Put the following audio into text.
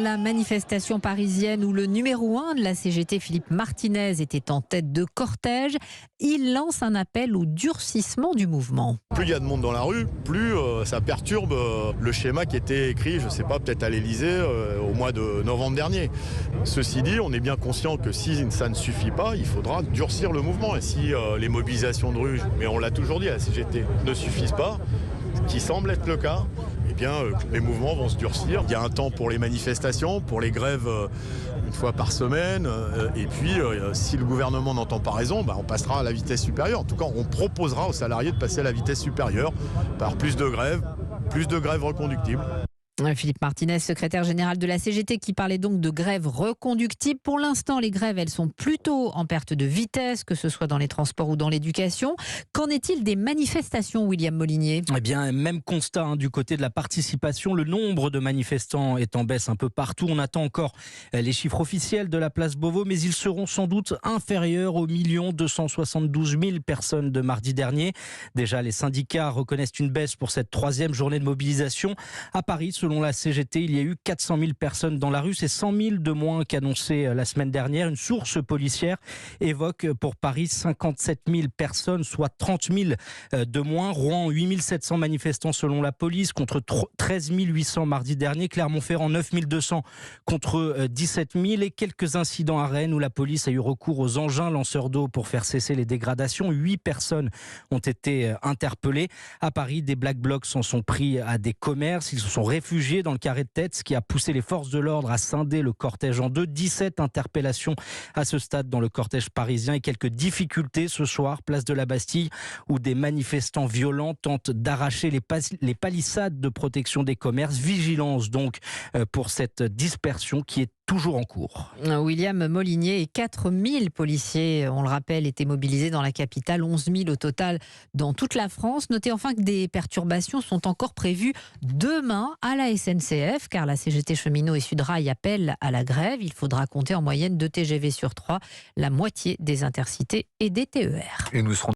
la manifestation parisienne où le numéro 1 de la CGT, Philippe Martinez, était en tête de cortège. Il lance un appel au durcissement du mouvement. Plus il y a de monde dans la rue, plus ça perturbe le schéma qui était écrit, je ne sais pas, peut-être à l'Élysée au mois de novembre dernier. Ceci dit, on est bien conscient que si ça ne suffit pas, il faudra durcir le mouvement. Et si les mobilisations de rue, mais on l'a toujours dit à la CGT, ne suffisent pas, ce qui semble être le cas, eh bien, les mouvements vont se durcir. Il y a un temps pour les manifestations, pour les grèves une fois par semaine. Et puis, si le gouvernement n'entend pas raison, on passera à la vitesse supérieure. En tout cas, on proposera aux salariés de passer à la vitesse supérieure par plus de grèves reconductibles. Philippe Martinez, secrétaire général de la CGT, qui parlait donc de grève reconductible. Pour l'instant, les grèves, elles sont plutôt en perte de vitesse, que ce soit dans les transports ou dans l'éducation. Qu'en est-il des manifestations, William Molinier ? Eh bien, même constat du côté de la participation. Le nombre de manifestants est en baisse un peu partout. On attend encore les chiffres officiels de la place Beauvau, mais ils seront sans doute inférieurs aux 1 272 000 personnes de mardi dernier. Déjà, les syndicats reconnaissent une baisse pour cette 3e journée de mobilisation. À Paris, selon la CGT, il y a eu 400 000 personnes dans la rue. C'est 100 000 de moins qu'annoncé la semaine dernière. Une source policière évoque pour Paris 57 000 personnes, soit 30 000 de moins. Rouen, 8 700 manifestants selon la police, contre 13 800 mardi dernier. Clermont-Ferrand, 9 200 contre 17 000. Et quelques incidents à Rennes où la police a eu recours aux engins lanceurs d'eau pour faire cesser les dégradations. 8 personnes ont été interpellées. À Paris, des Black Blocs s'en sont pris à des commerces. Ils se sont réfugiés dans le carré de tête, ce qui a poussé les forces de l'ordre à scinder le cortège en deux. 17 interpellations à ce stade dans le cortège parisien et quelques difficultés ce soir, place de la Bastille, où des manifestants violents tentent d'arracher les palissades de protection des commerces. Vigilance donc pour cette dispersion qui est toujours en cours. William Molinier et 4 000 policiers, on le rappelle, étaient mobilisés dans la capitale, 11 000 au total dans toute la France. Notez enfin que des perturbations sont encore prévues demain à la SNCF, car la CGT Cheminots et Sudrail appellent à la grève. Il faudra compter en moyenne 2 TGV sur 3, la moitié des intercités et des TER. Et nous serons